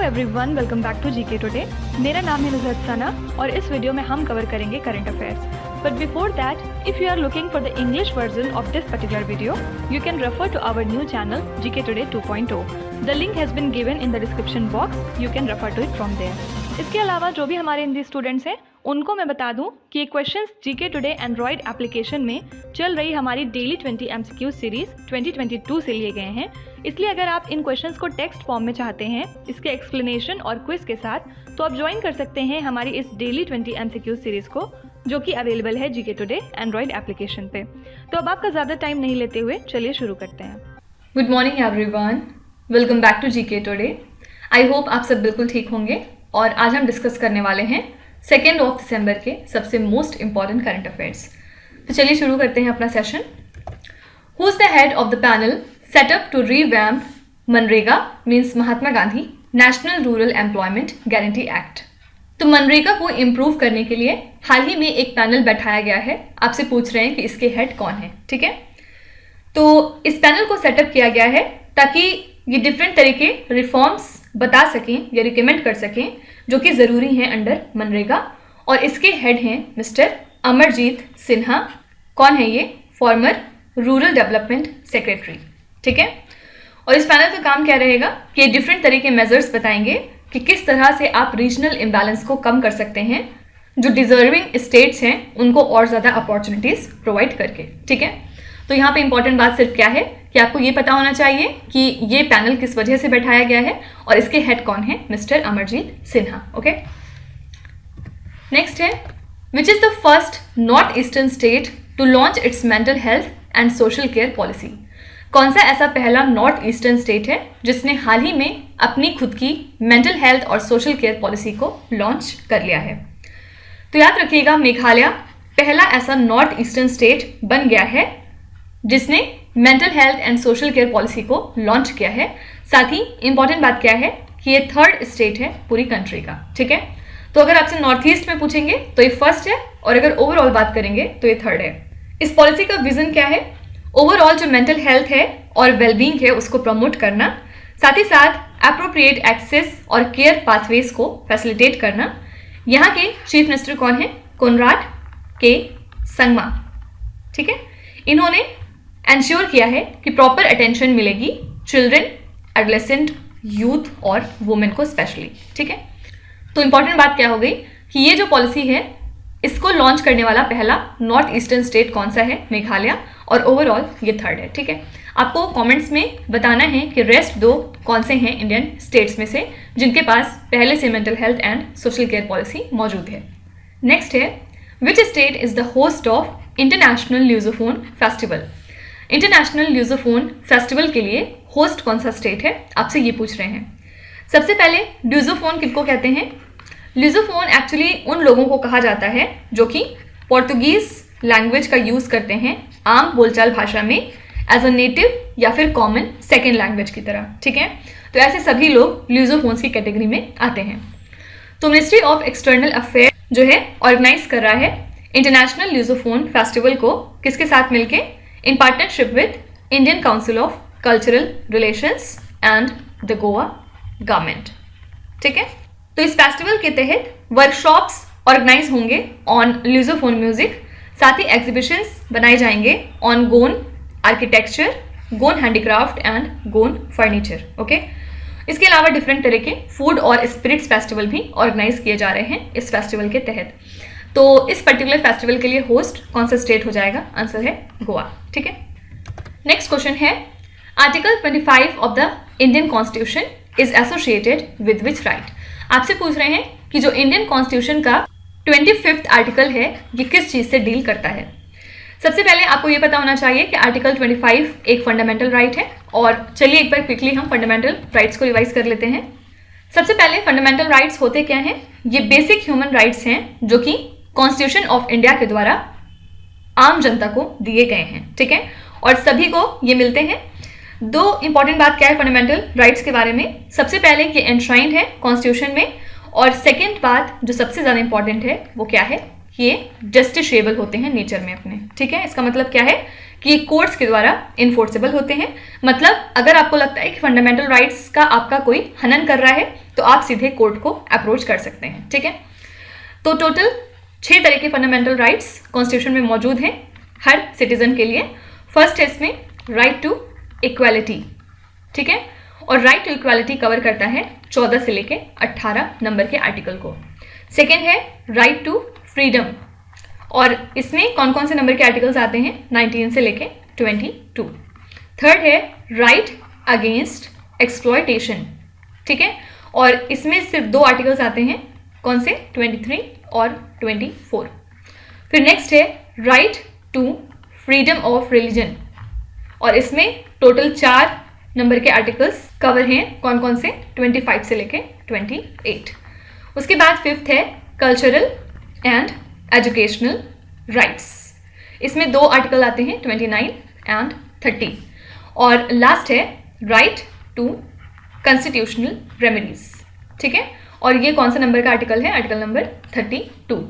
Everyone, welcome back to GK today. मेरा नाम है नुज़हत सना और इस वीडियो में हम कवर करेंगे current affairs. But before that, if you are looking for the English version of this particular video, you can refer to our new channel GK today 2.0। The link has been given in the description box, you can refer to it from there. इसके अलावा जो भी हमारे Hindi students हैं उनको मैं बता दूं कि ये questions GK today Android application में चल रही हमारी डेली 20 MCQ सीरीज 2022 से लिए गए हैं। इसलिए अगर आप इन क्वेश्चंस को टेक्स्ट फॉर्म में चाहते हैं इसके एक्सप्लेनेशन और क्विज के साथ, तो आप ज्वाइन कर सकते हैं हमारी इस डेली 20 MCQ सीरीज को, जो कि अवेलेबल है जीके टुडे एंड्रॉयड एप्लीकेशन पे। तो अब आपका ज़्यादा टाइम नहीं लेते हुए चलिए शुरू करते हैं। Good morning everyone, welcome back to GK today. I hope आप सब बिल्कुल ठीक होंगे और आज हम डिस्कस करने वाले हैं 2 दिसंबर के सबसे मोस्ट इंपॉर्टेंट करंट अफेयर्स। तो चलिए शुरू करते हैं अपना session. Who is the head of the panel set up to revamp MNREGA means Mahatma Gandhi national rural employment guarantee act. तो मनरेगा को इम्प्रूव करने के लिए हाल ही में एक पैनल बैठाया गया है। आपसे पूछ रहे हैं कि इसके हेड कौन है, ठीक है। तो इस पैनल को सेटअप किया गया है ताकि ये डिफरेंट तरीके रिफॉर्म्स बता सकें या रिकमेंड कर सकें जो कि ज़रूरी हैं अंडर मनरेगा। और इसके हेड हैं मिस्टर अमरजीत सिन्हा। कौन है ये? फॉर्मर रूरल डेवलपमेंट सेक्रेटरी, ठीक है। और इस पैनल का काम क्या रहेगा कि डिफरेंट तरह के मेजर्स बताएंगे कि किस तरह से आप रीजनल इम्बैलेंस को कम कर सकते हैं, जो डिजर्विंग स्टेट्स हैं उनको और ज़्यादा अपॉर्चुनिटीज़ प्रोवाइड करके, ठीक है। तो यहाँ पे इंपॉर्टेंट बात सिर्फ क्या है कि आपको ये पता होना चाहिए कि ये पैनल किस वजह से बैठाया गया है और इसके हेड कौन है, mister Amarjeet Sinha, okay. Next है, which is the first north eastern state to launch its mental health and social care policy. कौन सा ऐसा पहला नॉर्थ ईस्टर्न स्टेट है जिसने हाल ही में अपनी खुद की मेंटल हेल्थ और सोशल केयर पॉलिसी को लॉन्च कर लिया है? तो याद रखिएगा, मेघालय पहला ऐसा नॉर्थ ईस्टर्न स्टेट बन गया है जिसने mental health and social care policy को लॉन्च किया है। साथ ही इंपॉर्टेंट बात क्या है कि ये थर्ड स्टेट है पूरी कंट्री का, ठीक है। तो अगर आपसे नॉर्थ ईस्ट में पूछेंगे तो ये फर्स्ट है और अगर ओवरऑल बात करेंगे तो ये थर्ड है। इस पॉलिसी का विजन क्या है? ओवरऑल जो मेंटल हेल्थ है और वेलबींग है उसको प्रमोट करना, साथ ही साथ एप्रोप्रिएट एक्सेस और केयर पाथवेज को फैसिलिटेट करना। यहाँ के चीफ मिनिस्टर कौन है? कोनराड के संगमा, ठीक है। इन्होंने एंश्योर किया है कि प्रॉपर अटेंशन मिलेगी चिल्ड्रन, एडोलेसेंट, यूथ और वुमेन को स्पेशली, ठीक है। तो इंपॉर्टेंट बात क्या हो गई कि ये जो पॉलिसी है इसको लॉन्च करने वाला पहला नॉर्थ ईस्टर्न स्टेट कौन सा है? मेघालय। और ओवरऑल ये थर्ड है, ठीक है। आपको कमेंट्स में बताना है कि रेस्ट दो कौन से हैं इंडियन स्टेट्स में से जिनके पास पहले से mental health and social care policy मौजूद है। नेक्स्ट है, which state is the host of international Lusophone festival. International Lusophone festival के लिए होस्ट कौन सा स्टेट है, आपसे ये पूछ रहे हैं। सबसे पहले ल्यूसोफोन किसको कहते हैं? ल्यूसोफोन एक्चुअली उन लोगों को कहा जाता है जो कि पोर्तुगीज लैंग्वेज का यूज़ करते हैं आम बोलचाल भाषा में एज अ नेटिव या फिर कॉमन सेकेंड लैंग्वेज की तरह, ठीक है। तो ऐसे सभी लोग ल्यूसोफोन्स की कैटेगरी में आते हैं। तो मिनिस्ट्री ऑफ एक्सटर्नल अफेयर जो है ऑर्गेनाइज कर रहा है इंटरनेशनल ल्यूसोफोन फेस्टिवल को किसके साथ मिलके? in partnership with Indian Council of Cultural Relations and the Goa Government, ठीक है। तो इस फेस्टिवल के तहत वर्कशॉप्स ऑर्गेनाइज होंगे ऑन ल्यूसोफोन म्यूजिक, साथ ही एग्जीबिशंस बनाए जाएंगे on Goan architecture, Goan handicraft and Goan furniture, okay. इसके अलावा डिफरेंट तरह के फूड और स्पिरिट्स फेस्टिवल भी ऑर्गेनाइज किए जा रहे हैं इस फेस्टिवल के तहत। तो इस पर्टिकुलर फेस्टिवल के लिए होस्ट कौन सा स्टेट हो जाएगा? आंसर है गोवा, ठीक है। नेक्स्ट क्वेश्चन है, article 25 of the Indian constitution is associated with which right. आपसे पूछ रहे हैं कि जो इंडियन कॉन्स्टिट्यूशन का 25th आर्टिकल है ये किस चीज़ से डील करता है। सबसे पहले आपको ये पता होना चाहिए कि आर्टिकल 25 एक फंडामेंटल राइट है। और चलिए एक बार क्विकली हम फंडामेंटल राइट्स को रिवाइज कर लेते हैं। सबसे पहले फंडामेंटल राइट्स होते क्या हैं? ये बेसिक ह्यूमन राइट्स हैं जो कि कॉन्स्टिट्यूशन ऑफ इंडिया के द्वारा आम जनता को दिए गए हैं, ठीक है, और सभी को ये मिलते हैं। दो इंपॉर्टेंट बात क्या है फंडामेंटल राइट्स के बारे में? सबसे पहले ये एनश्राइंड है कॉन्स्टिट्यूशन में और सेकेंड बात जो सबसे ज़्यादा इंपॉर्टेंट है वो क्या है, ये जस्टिसेबल होते हैं नेचर में अपने, ठीक है। इसका मतलब क्या है कि ये कोर्ट्स के द्वारा इन्फोर्सेबल होते हैं। मतलब अगर आपको लगता है कि फंडामेंटल राइट्स का आपका कोई हनन कर रहा है तो आप सीधे कोर्ट को अप्रोच कर सकते हैं, ठीक है। तो टोटल 6 तरह के फंडामेंटल राइट्स कॉन्स्टिट्यूशन में मौजूद हैं हर सिटीजन के लिए। फर्स्ट है इसमें राइट टू इक्वालिटी, ठीक है, और राइट टू इक्वालिटी कवर करता है 14 से लेके 18 नंबर के आर्टिकल को। सेकेंड है राइट टू फ्रीडम, और इसमें कौन कौन से नंबर के आर्टिकल्स आते हैं, 19 से लेके 22। थर्ड है राइट अगेंस्ट एक्सप्लॉयटेशन, ठीक है, और इसमें सिर्फ 2 आर्टिकल्स आते हैं, कौन से, 23 और 24। फिर नेक्स्ट है right to freedom of religion, और इसमें टोटल 4 नंबर के आर्टिकल्स कवर हैं, कौन कौन से, 25 से लेके 28। उसके बाद फिफ्थ है कल्चरल एंड एजुकेशनल राइट्स, इसमें 2 आर्टिकल आते हैं, 29 एंड 30। और लास्ट है राइट टू कॉन्स्टिट्यूशनल रेमेडीज, ठीक है, और ये कौन सा नंबर का आर्टिकल है, आर्टिकल नंबर 32।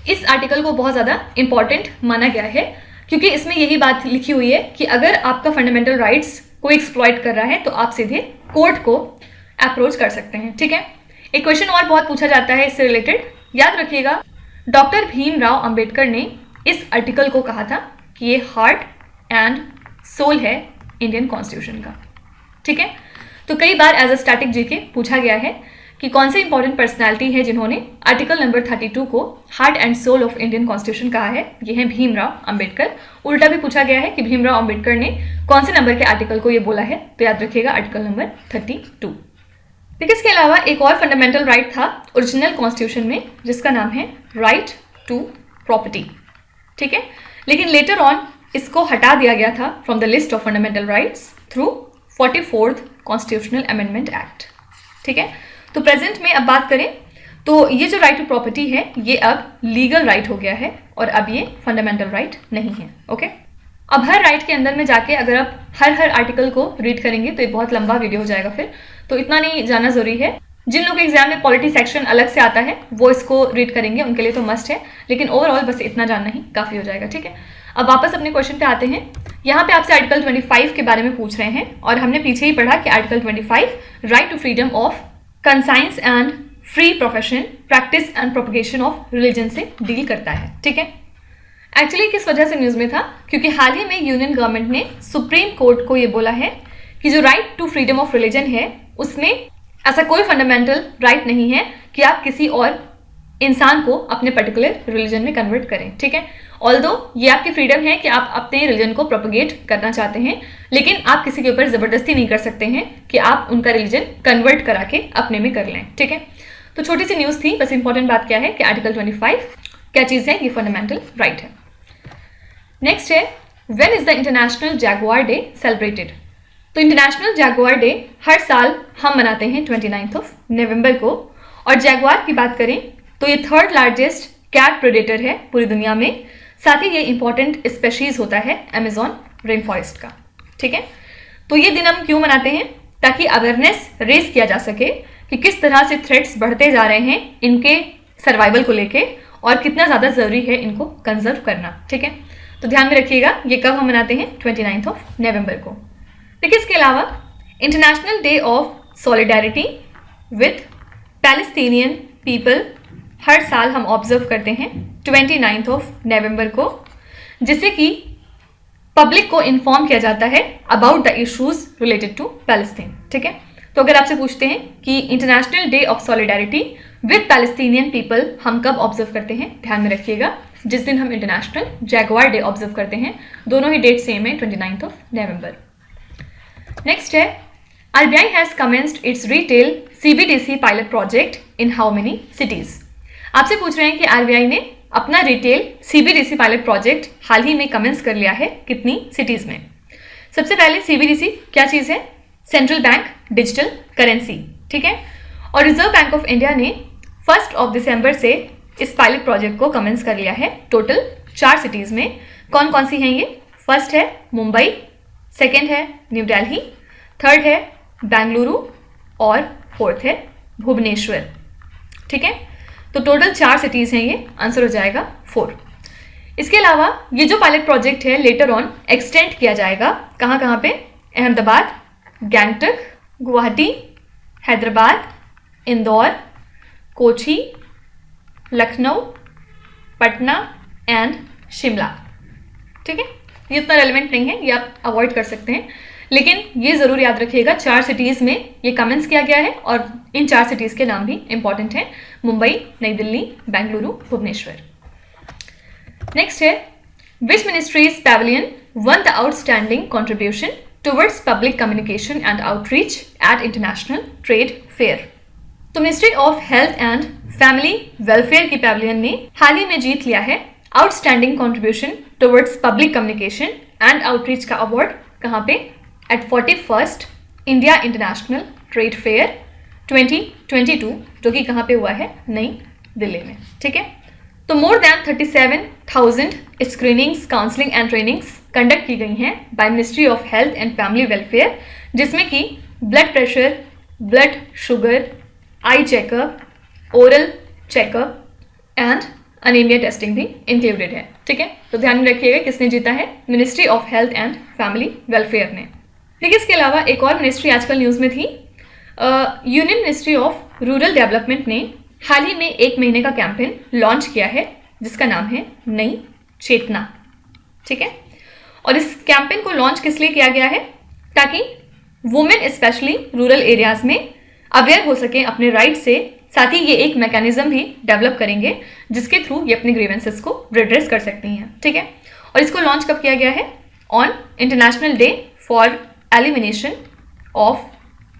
इस आर्टिकल को बहुत ज़्यादा इंपॉर्टेंट माना गया है क्योंकि इसमें यही बात लिखी हुई है कि अगर आपका फंडामेंटल राइट्स कोई एक्सप्लॉइट कर रहा है तो आप सीधे कोर्ट को अप्रोच कर सकते हैं, ठीक है। एक क्वेश्चन और बहुत पूछा जाता है इससे रिलेटेड, याद रखिएगा, डॉक्टर भीमराव अंबेडकर ने इस आर्टिकल को कहा था कि ये हार्ट एंड सोल है इंडियन कॉन्स्टिट्यूशन का, ठीक है। तो कई बार एज अ स्टैटिक जीके पूछा गया है कि कौन से इंपॉर्टेंट पर्सनालिटी है जिन्होंने आर्टिकल नंबर 32 को heart and soul of Indian constitution कहा है, ये है भीमराव अंबेडकर। उल्टा भी पूछा गया है कि भीमराव अंबेडकर ने कौन से नंबर के आर्टिकल को ये बोला है, तो याद रखिएगा आर्टिकल नंबर 32। लेकिन इसके अलावा एक और फंडामेंटल राइट था ओरिजिनल कॉन्स्टिट्यूशन में जिसका नाम है राइट टू प्रॉपर्टी, ठीक है, लेकिन लेटर ऑन इसको हटा दिया गया था from the list of fundamental rights through 44th constitutional amendment act, ठीक है। तो प्रेजेंट में अब बात करें तो ये जो राइट टू प्रॉपर्टी है ये अब लीगल राइट हो गया है और अब ये फंडामेंटल राइट नहीं है, ओके। अब हर राइट के अंदर में जाके अगर आप हर आर्टिकल को रीड करेंगे तो ये बहुत लंबा वीडियो हो जाएगा फिर, तो इतना नहीं जाना जरूरी है। जिन लोगों के एग्जाम में पॉलिटी सेक्शन अलग से आता है वो इसको रीड करेंगे, उनके लिए तो मस्ट है, लेकिन ओवरऑल बस इतना जानना ही काफ़ी हो जाएगा, ठीक है। अब वापस अपने क्वेश्चन पे आते हैं। यहाँ पे आपसे आर्टिकल 25 के बारे में पूछ रहे हैं और हमने पीछे ही पढ़ा कि article 25 right to freedom of conscience and free profession, practice and propagation of religion से डील करता है, ठीक है। एक्चुअली किस वजह से न्यूज़ में था, क्योंकि हाल ही में यूनियन गवर्नमेंट ने सुप्रीम कोर्ट को ये बोला है कि जो right to freedom of religion है उसमें ऐसा कोई फंडामेंटल राइट नहीं है कि आप किसी और इंसान को अपने पर्टिकुलर रिलीजन में कन्वर्ट करें, ठीक है। ऑल्दो ये आपकी फ्रीडम है कि आप अपने रिलीजन को प्रोपगेट करना चाहते हैं, लेकिन आप किसी के ऊपर ज़बरदस्ती नहीं कर सकते हैं कि आप उनका रिलीजन कन्वर्ट करा के अपने में कर लें, ठीक है। तो छोटी सी न्यूज़ थी, बस इंपॉर्टेंट बात क्या है कि आर्टिकल 25 क्या चीज़ है, ये फंडामेंटल राइट है। नेक्स्ट है when is the international Jaguar day celebrated. तो इंटरनेशनल जैगुआर डे हर साल हम मनाते हैं 29 नवंबर को, और जैगुआर की बात करें तो ये 3rd लार्जेस्ट कैट प्रेडेटर है पूरी दुनिया में, साथ ही ये इंपॉर्टेंट स्पेशीज होता है अमेजॉन रेन फॉरेस्ट का, ठीक है। तो ये दिन हम क्यों मनाते हैं, ताकि अवेयरनेस रेज किया जा सके कि किस तरह से थ्रेट्स बढ़ते जा रहे हैं इनके सर्वाइवल को लेके और कितना ज़्यादा ज़रूरी है इनको कंजर्व करना, ठीक है। तो ध्यान में रखिएगा ये कब हम मनाते हैं, 29 नवंबर को। देखिए इसके अलावा international day of solidarity with Palestinian people हर साल हम ऑब्जर्व करते हैं 29 नवंबर को, जिससे कि पब्लिक को इन्फॉर्म किया जाता है about the issues related to Palestine, ठीक है। तो अगर आपसे पूछते हैं कि international day of solidarity with Palestinian people हम कब ऑब्जर्व करते हैं, ध्यान में रखिएगा जिस दिन हम इंटरनेशनल जैगुआर डे ऑब्जर्व करते हैं, दोनों ही डेट सेम है, 29 नवंबर। नेक्स्ट है RBI has commenced it's retail CBDC pilot project in how many cities. आपसे पूछ रहे हैं कि RBI ने अपना रिटेल CBDC पायलट प्रोजेक्ट हाल ही में कमेंस कर लिया है, कितनी सिटीज में। सबसे पहले CBDC क्या चीज़ है, सेंट्रल बैंक डिजिटल करेंसी, ठीक है। और रिजर्व बैंक ऑफ इंडिया ने 1 दिसंबर से इस पायलट प्रोजेक्ट को कमेंस कर लिया है टोटल 4 सिटीज़ में। कौन कौन सी हैं ये, फर्स्ट है मुंबई, सेकेंड है न्यू दिल्ली, थर्ड है बेंगलुरु और फोर्थ है भुवनेश्वर। ठीक है, तो टोटल 4 सिटीज़ हैं, ये आंसर हो जाएगा 4। इसके अलावा ये जो पायलट प्रोजेक्ट है लेटर ऑन एक्सटेंड किया जाएगा कहाँ कहाँ पे? अहमदाबाद, गैंगटक, गुवाहाटी, हैदराबाद, इंदौर, कोची, लखनऊ, पटना एंड शिमला। ठीक है, ये इतना रेलिवेंट नहीं है, ये आप अवॉइड कर सकते हैं, लेकिन ये ज़रूर याद रखिएगा 4 सिटीज़ में ये कमेंट्स किया गया है और इन 4 सिटीज़ के नाम भी इंपॉर्टेंट हैं, मुंबई, नई दिल्ली, बेंगलुरु, भुवनेश्वर। नेक्स्ट है, which ministries pavilion won the outstanding contribution towards public communication and outreach at international trade fair? तो ministry of health and family welfare की पैवेलियन ने हाल ही में जीत लिया है outstanding contribution towards public communication and outreach का अवार्ड। कहाँ पे? At 41st India international trade fair 2022, जो कि कहाँ पे हुआ है? नई दिल्ली में। ठीक है, तो more than 37,000 screenings, counselling and trainings conduct की गई हैं by ministry of health and family welfare, जिसमें कि blood pressure, blood sugar, eye checkup, oral checkup and anaemia testing भी इंक्लूडेड है। ठीक है, तो ध्यान में रखिएगा किसने जीता है? Ministry of health and family welfare ने। देखिए, इसके अलावा एक और मिनिस्ट्री आजकल न्यूज़ में थी, union ministry of rural development ने हाल ही में 1 महीने का कैंपेन लॉन्च किया है जिसका नाम है नई चेतना। ठीक है, और इस कैंपेन को लॉन्च किस लिए किया गया है? ताकि वुमेन स्पेशली रूरल एरियाज में अवेयर हो सके अपने राइट से, साथ ही ये एक मैकेनिज्म भी डेवलप करेंगे जिसके थ्रू ये अपने ग्रीवेंसेस को रिड्रेस कर सकती हैं। ठीक है, और इसको लॉन्च कब किया गया है? On international day for elimination of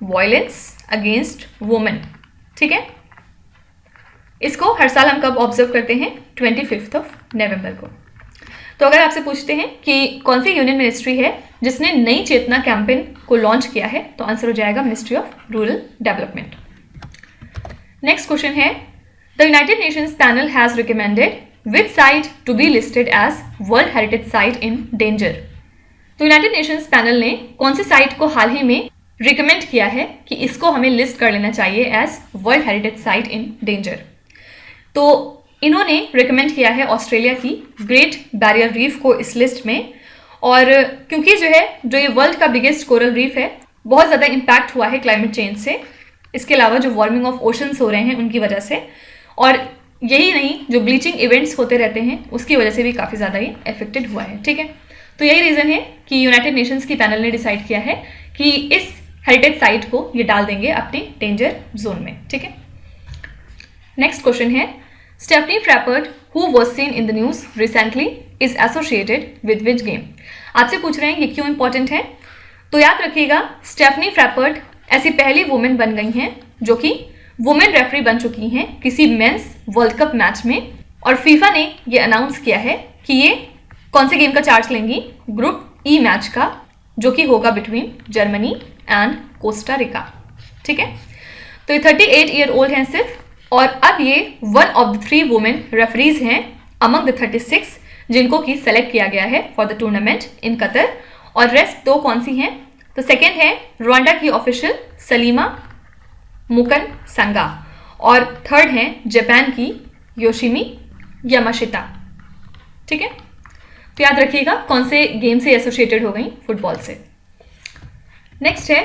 violence against women. ठीक है, इसको हर साल हम कब ऑब्जर्व करते हैं? 25 नवंबर को। तो अगर आपसे पूछते हैं कि कौन सी यूनियन मिनिस्ट्री है जिसने नई चेतना कैंपेन को लॉन्च किया है, तो आंसर हो जाएगा ministry of rural development. Next question है, the United Nations panel has recommended which site to be listed as world heritage site in danger? तो यूनाइटेड नेशंस पैनल ने कौन सी साइट को हाल ही में रिकमेंड किया है कि इसको हमें लिस्ट कर लेना चाहिए as world heritage site in danger? तो इन्होंने रिकमेंड किया है ऑस्ट्रेलिया की ग्रेट बैरियर रीफ को इस लिस्ट में, और क्योंकि जो ये वर्ल्ड का बिगेस्ट कोरल रीफ है, बहुत ज़्यादा इम्पैक्ट हुआ है क्लाइमेट चेंज से, इसके अलावा जो वार्मिंग ऑफ ओशंस हो रहे हैं उनकी वजह से, और यही नहीं जो ब्लीचिंग इवेंट्स होते रहते हैं उसकी वजह से भी काफ़ी ज़्यादा ये अफेक्टेड हुआ है। ठीक है, तो यही रीज़न है कि यूनाइटेड नेशंस की पैनल ने डिसाइड किया है कि इस हेरिटेज साइट को ये डाल देंगे अपने डेंजर जोन में। ठीक है, नेक्स्ट क्वेश्चन है, Stephanie Frappart who was seen in the news recently is associated with which game? आपसे पूछ रहे हैं ये क्यों इंपॉर्टेंट है? तो याद रखिएगा, स्टेफनी फ्रैपर्ट ऐसी पहली वुमेन बन गई हैं जो कि वुमेन रेफरी बन चुकी हैं किसी मेंस वर्ल्ड कप मैच में, और फीफा ने ये अनाउंस किया है कि ये कौन से गेम का चार्ज लेंगी? ग्रुप ई मैच का, जो कि होगा between Germany and Costa Rica. ठीक है, तो ये 38 ईयर ओल्ड हैं सिर्फ, और अब ये one of the 3 women referees हैं अमंग द 36 जिनको कि सेलेक्ट किया गया है for the tournament in Qatar. और रेस्ट 2 कौन सी हैं? तो सेकेंड है रुवांडा की ऑफिशियल सलीमा मुकन संगा, और थर्ड है जापान की योशिमी यामाशिता। ठीक है, तो याद रखिएगा कौन से गेम से एसोसिएटेड हो गई? फुटबॉल से। नेक्स्ट है,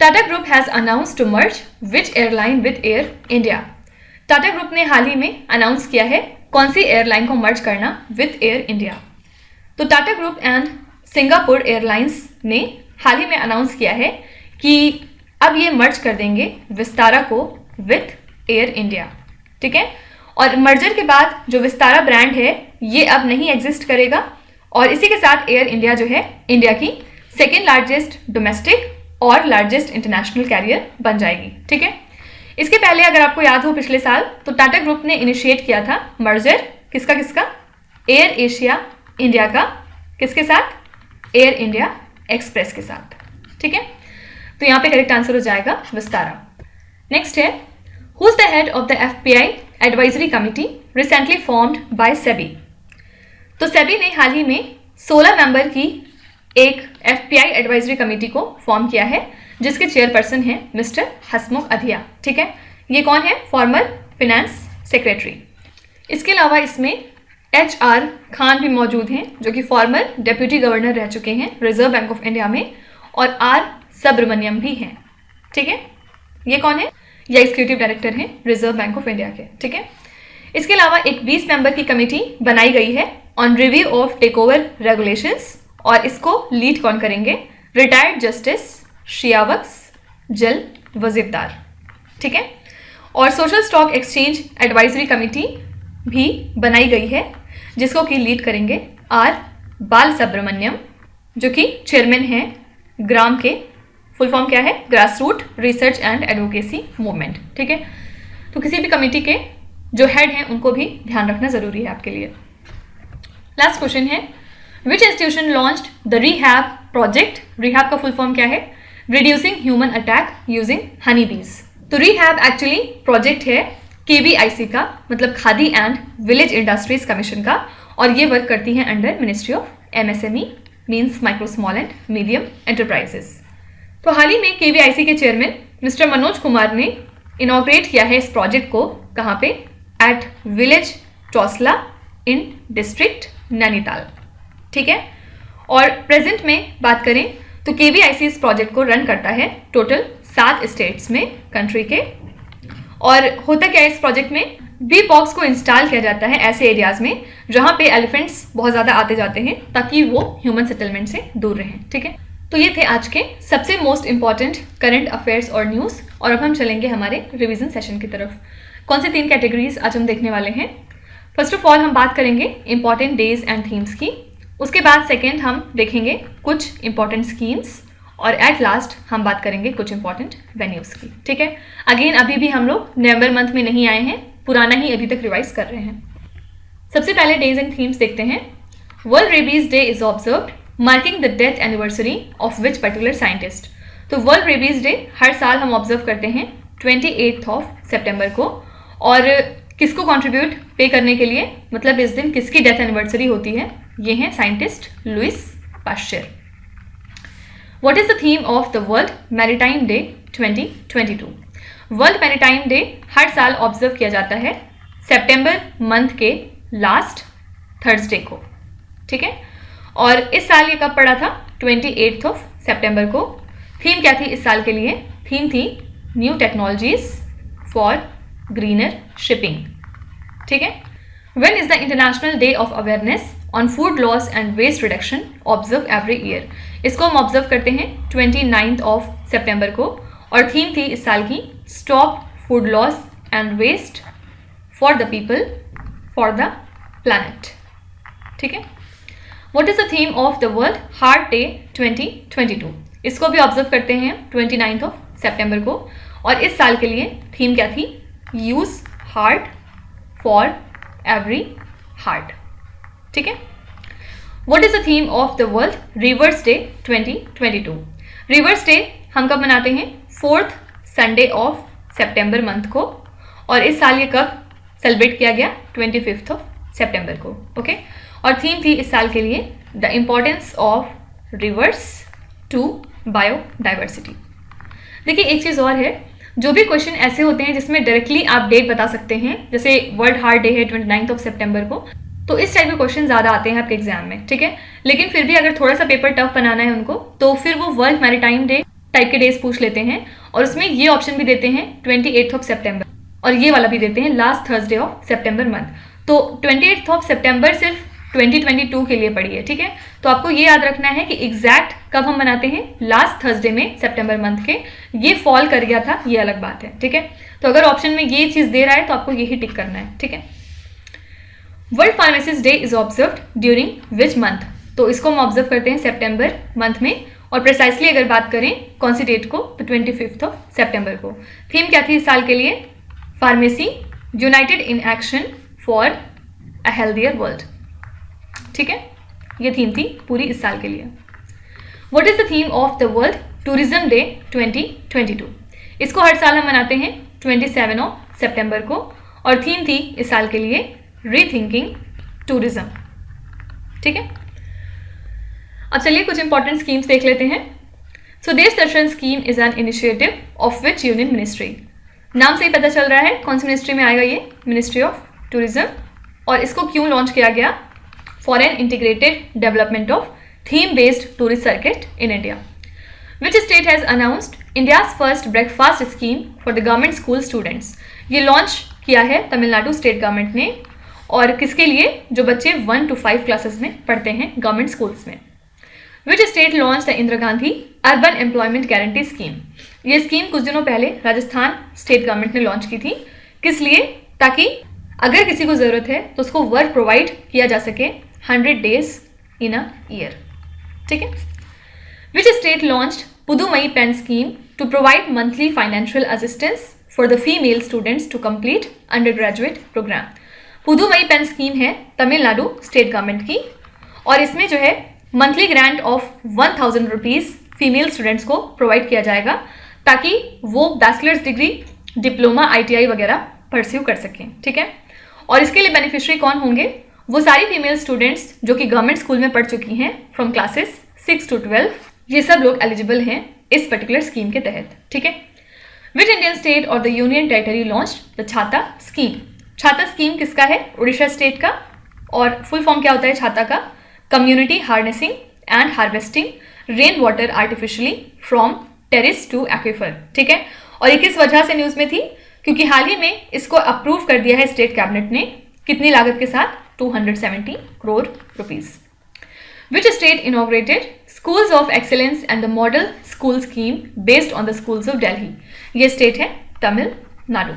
Tata group has announce to merge which airline with Air India? Tata group ने हाल ही में अनाउंस किया है कौन सी एयरलाइन को मर्ज करना विद एयर इंडिया? तो Tata group and Singapore Airlines ने हाल ही में अनाउंस किया है कि अब ये मर्ज कर देंगे विस्तारा को विद एयर इंडिया। ठीक है, और मर्जर के बाद जो विस्तारा ब्रांड है ये अब नहीं एग्जिस्ट करेगा, और इसी के साथ एयर इंडिया जो है इंडिया की सेकेंड लार्जेस्ट डोमेस्टिक और लार्जेस्ट इंटरनेशनल कैरियर बन जाएगी। ठीक है, इसके पहले अगर आपको याद हो पिछले साल, तो टाटा ग्रुप ने इनिशिएट किया था मर्जर किसका? एयर एशिया इंडिया का किसके साथ? एयर इंडिया एक्सप्रेस के साथ। ठीक है, तो यहाँ पे करेक्ट आंसर हो जाएगा विस्तारा। नेक्स्ट है, who is the head of the FBI advisory committee recently formed by SEBI? तो सेबी ने हाल ही में 16 मेंबर की एक FBI एडवाइजरी कमेटी को फॉर्म किया है जिसके चेयरपर्सन हैं मिस्टर हसमुख अधिया। ठीक है, ये कौन है? Farmer finance secretary. इसके अलावा इसमें HR खान भी मौजूद हैं जो कि फॉर्मर डेप्यूटी गवर्नर रह चुके हैं रिजर्व बैंक ऑफ इंडिया में, और R सुब्रमण्यम भी हैं। ठीक है, ये कौन है? ये एग्जीक्यूटिव डायरेक्टर हैं रिजर्व बैंक ऑफ इंडिया के। ठीक है, इसके अलावा एक 20 मेंबर की कमेटी बनाई गई है on review of take over regulations, और इसको लीड कौन करेंगे? रिटायर्ड जस्टिस शियावक्स जल वजीरदार। ठीक है, और social stock exchange advisory committee भी बनाई गई है जिसको कि लीड करेंगे R बाल सुब्रमण्यम, जो कि चेयरमैन हैं ग्राम के। फुल फॉर्म क्या है? Grass root research and advocacy movement. ठीक है, तो किसी भी कमेटी के जो हेड हैं उनको भी ध्यान रखना जरूरी है आपके लिए। लास्ट क्वेश्चन है, विच institution launched the rehab project? Rehab का फुल फॉर्म क्या है? Reducing human attack using Honey बीज। तो रिहैब एक्चुअली प्रोजेक्ट है KVIC का, मतलब khadi and village industries commission का, और ये वर्क करती हैं under ministry of MSME means micro small and medium enterprises. तो हाल ही में KVIC के चेयरमैन मिस्टर मनोज कुमार ने इनॉग्रेट किया है इस प्रोजेक्ट को। कहाँ पे? At village Tosla in district Nainital. ठीक है, और प्रेजेंट में बात करें तो KVIC इस प्रोजेक्ट को रन करता है टोटल 7 स्टेट्स में कंट्री के। और होता क्या है इस प्रोजेक्ट में? बी बॉक्स को इंस्टॉल किया जाता है ऐसे एरियाज में जहां पे एलिफेंट्स बहुत ज़्यादा आते जाते हैं ताकि वो ह्यूमन सेटलमेंट से दूर रहें। ठीक है, तो ये थे आज के सबसे मोस्ट इंपॉर्टेंट करंट अफेयर्स और न्यूज़, और अब हम चलेंगे हमारे रिवीजन सेशन की तरफ। कौन सी 3 कैटेगरीज आज हम देखने वाले हैं? फर्स्ट ऑफ ऑल हम बात करेंगे इंपॉर्टेंट डेज एंड थीम्स की, उसके बाद सेकेंड हम देखेंगे कुछ इंपॉर्टेंट स्कीम्स, और एट लास्ट हम बात करेंगे कुछ इंपॉर्टेंट वेन्यूज़ की। ठीक है, अगेन अभी भी हम लोग नवंबर मंथ में नहीं आए हैं, पुराना ही अभी तक रिवाइज कर रहे हैं। सबसे पहले डेज एंड थीम्स देखते हैं। World rabies day is observed marking the death anniversary of which particular scientist. तो वर्ल्ड रेबीज डे हर साल हम ऑब्जर्व करते हैं 28 सितंबर को, और किसको कंट्रीब्यूट पे करने के लिए, मतलब इस दिन किसकी डेथ एनिवर्सरी होती है? ये हैं scientist Louis Pasteur. What is the theme of the World Maritime Day 2022? World Maritime Day हर साल ऑब्जर्व किया जाता है सितंबर मंथ के लास्ट थर्सडे को। ठीक है, और इस साल ये कब पड़ा था? 28 सितंबर को। थीम क्या थी इस साल के लिए? थीम थी new technologies for greener shipping. ठीक है, when is the international day of awareness on food loss and waste reduction observe every year? इसको हम ऑब्जर्व करते हैं 29 सितंबर को, और थीम थी इस साल की stop food loss and waste for the people for the planet. ठीक है, what is the theme of the world heart day 2022? इसको भी ऑब्जर्व करते हैं 29 सितंबर को, और इस साल के लिए थीम क्या थी? Use heart for every heart. ठीक है, what is the theme of the world reverse day 2022? Reverse day हम कब मनाते हैं? 4th संडे ऑफ सितंबर मंथ को, और इस साल ये कब सेलिब्रेट किया गया? 25 सितंबर को। ओके, और थीम थी इस साल के लिए the importance of rivers to biodiversity. देखिए एक चीज़ और है, जो भी क्वेश्चन ऐसे होते हैं जिसमें डायरेक्टली आप डेट बता सकते हैं, जैसे वर्ल्ड हार्ट डे है 29 सितंबर को, तो इस टाइप के क्वेश्चन ज़्यादा आते हैं आपके एग्जाम में। ठीक है, लेकिन फिर भी अगर थोड़ा सा पेपर टफ बनाना है उनको, तो फिर वो वर्ल्ड मैरीटाइम डे टाइप के डेज पूछ लेते हैं, और उसमें ये ऑप्शन भी देते हैं 28 सितंबर, और ये वाला भी देते हैं last Thursday of September month. तो 28 सितंबर सिर्फ 2022 के लिए पड़ी है। ठीक है, तो आपको ये याद रखना है कि एग्जैक्ट कब हम मनाते हैं? लास्ट थर्सडे में सितंबर मंथ के। ये फॉल कर गया था, ये अलग बात है। ठीक है, तो अगर ऑप्शन में ये चीज़ दे रहा है तो आपको यही टिक करना है। ठीक है, world pharmacist day is observed during which month? तो इसको हम ऑब्जर्व करते हैं सितंबर मंथ में, और प्रिसाइसली अगर बात करें कौन सी डेट को, तो 25 सितंबर को। थीम क्या थी इस साल के लिए? Pharmacy United in action for a healthier world. ठीक है, ये थीम थी पूरी इस साल के लिए। What is the theme of the world tourism day 2022? इसको हर साल हम मनाते हैं 27 सितंबर को, और थीम थी इस साल के लिए रीथिंकिंग टूरिज्म। ठीक है, अब चलिए कुछ इंपॉर्टेंट स्कीम्स देख लेते हैं। Swadesh Darshan scheme is an initiative of which union ministry? नाम से ही पता चल रहा है कौन सी मिनिस्ट्री में आएगा ये, मिनिस्ट्री ऑफ टूरिज्म। और इसको क्यों लॉन्च किया गया, for an integrated development of theme based tourist circuit in India. Which state has announced India's first breakfast scheme for the government school students. ये लॉन्च किया है तमिलनाडु स्टेट गवर्नमेंट ने, और किसके लिए, जो बच्चे 1 to 5 क्लासेस में पढ़ते हैं गवर्नमेंट स्कूल्स में। Which state launch the Indira Gandhi urban employment guarantee scheme. ये स्कीम कुछ दिनों पहले राजस्थान स्टेट गवर्नमेंट ने लॉन्च की थी। किस लिए, ताकि अगर किसी को ज़रूरत है तो उसको वर्क प्रोवाइड किया जा सके 100 days इन अ ईयर। ठीक है। Which state launched Pudhumai Penn scheme to provide monthly financial assistance for the female students to complete undergraduate programme. Pudhumai Penn scheme है तमिलनाडु स्टेट गवर्नमेंट की, और इसमें जो है monthly grant of 1000 rupees female students को प्रोवाइड किया जाएगा, ताकि वो बैचलर्स डिग्री, डिप्लोमा, ITI वगैरह परस्यू कर सकें। ठीक है। और इसके लिए बेनिफिशियरी कौन होंगे, वो सारी फीमेल स्टूडेंट्स जो कि गवर्नमेंट स्कूल में पढ़ चुकी हैं फ्रॉम क्लासेस 6 to 12, ये सब लोग एलिजिबल हैं इस पर्टिकुलर स्कीम के तहत। ठीक है। विच इंडियन स्टेट और the union territory launched the छाता स्कीम। छाता स्कीम किसका है, उड़ीसा स्टेट का, और फुल फॉर्म क्या होता है छाता का, community harnessing and harvesting rain water artificially from terrace to aquifer. ठीक है। और ये किस वजह से न्यूज़ में थी, क्योंकि हाल ही में इसको अप्रूव कर दिया है स्टेट कैबिनेट ने, कितनी लागत के साथ, 270 crore rupees. Which state inaugurated schools of excellence and the model school scheme based on the schools of Delhi. ये स्टेट है Tamil Nadu.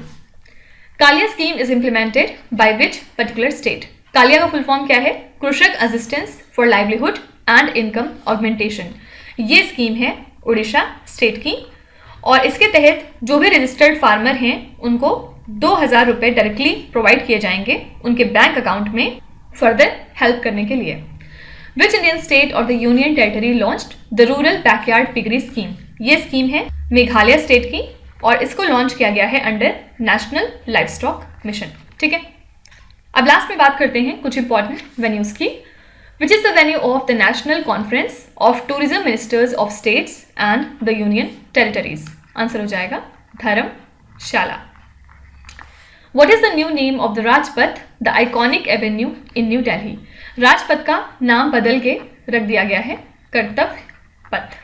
Kalia scheme is implemented by which particular state. Kalia का फुल फॉर्म क्या है, Krushak assistance for livelihood and income augmentation. ये scheme है Orissa state की, और इसके तहत जो भी रजिस्टर्ड फार्मर हैं उनको 2000 रुपये डायरेक्टली प्रोवाइड किए जाएंगे उनके बैंक अकाउंट में फर्दर हेल्प करने के लिए। विच इंडियन स्टेट और the union territory launched the rural backyard piggery scheme. ये स्कीम है मेघालय स्टेट की, और इसको लॉन्च किया गया है under national life stock mission. ठीक है। अब लास्ट में बात करते हैं कुछ इंपॉर्टेंट वेन्यूज की। Which is the venue of the national conference of tourism ministers of states and the union territories. Answer हो जाएगा Dharamshala. What is the new name of the Rajpath, the iconic avenue in New Delhi. Rajpath का नाम बदल के रख दिया गया है Kartavya Path.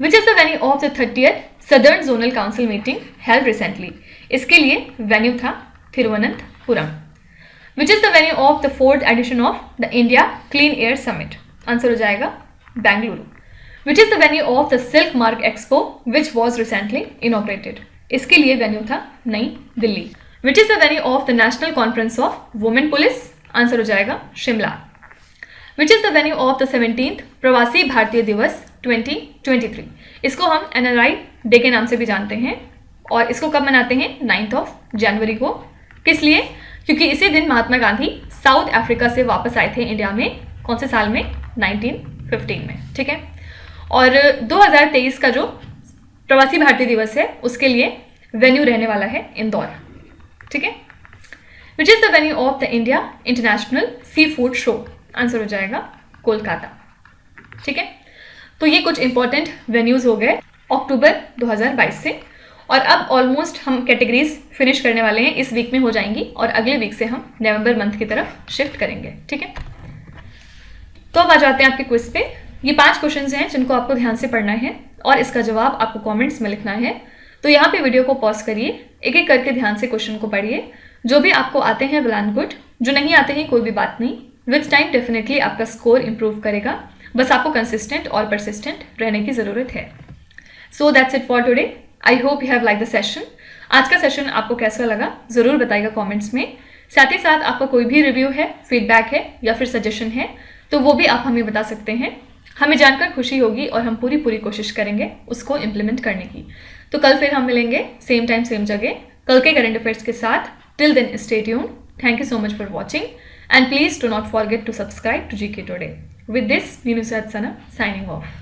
Which is the venue of the 30th southern zonal council meeting held recently. इसके लिए वेन्यू था Thiruvananthapuram. Which is the venue of the 4th edition of the India clean air summit. Answer हो जाएगा Bengaluru. Which is the venue of the silk mark expo which was recently inaugurated. इसके लिए venue था New Delhi. Which is the venue of the national conference of women police. Answer हो जाएगा शिमला। विच is the venue of the 17th प्रवासी भारतीय दिवस 2023। इसको हम NRI डे के नाम से भी जानते हैं, और इसको कब मनाते हैं, 9 जनवरी को। किस लिए, क्योंकि इसी दिन महात्मा गांधी साउथ अफ्रीका से वापस आए थे इंडिया में, कौन से साल में, 1915 में। ठीक है। और 2023 का जो प्रवासी भारतीय दिवस है उसके लिए वेन्यू रहने वाला है इंदौर। ठीक है। Which is the venue of the India international sea food show. Answer हो जाएगा कोलकाता। ठीक है। तो ये कुछ इंपॉर्टेंट वेन्यूज हो गए अक्टूबर 2022 से, और अब ऑलमोस्ट हम कैटेगरीज फिनिश करने वाले हैं, इस वीक में हो जाएंगी, और अगले वीक से हम नवंबर मंथ की तरफ शिफ्ट करेंगे। ठीक है। तो अब आ जाते हैं आपके क्विज पे। ये 5 क्वेश्चंस हैं जिनको आपको ध्यान से पढ़ना है, और इसका जवाब आपको कमेंट्स में लिखना है। तो यहाँ पे वीडियो को पॉज करिए, एक एक करके ध्यान से क्वेश्चन को पढ़िए। जो भी आपको आते हैं वेल एंड गुड, जो नहीं आते हैं कोई भी बात नहीं, विथ टाइम डेफिनेटली आपका स्कोर इंप्रूव करेगा। बस आपको कंसिस्टेंट और परसिस्टेंट रहने की ज़रूरत है। So that's it for today. I hope you have like the session. आज का सेशन आपको कैसा लगा ज़रूर बताइएगा कमेंट्स में। साथ ही साथ आपका कोई भी रिव्यू है, फीडबैक है, या फिर सजेशन है, तो वो भी आप हमें बता सकते हैं। हमें जानकर खुशी होगी, और हम पूरी कोशिश करेंगे उसको इम्प्लीमेंट करने की। तो कल फिर हम मिलेंगे सेम टाइम सेम जगह, कल के करंट अफेयर्स के साथ। Till then stay tuned. Thank you so much for watching, and please do not forget to subscribe to GK Today. With this, Ninu Sana signing off.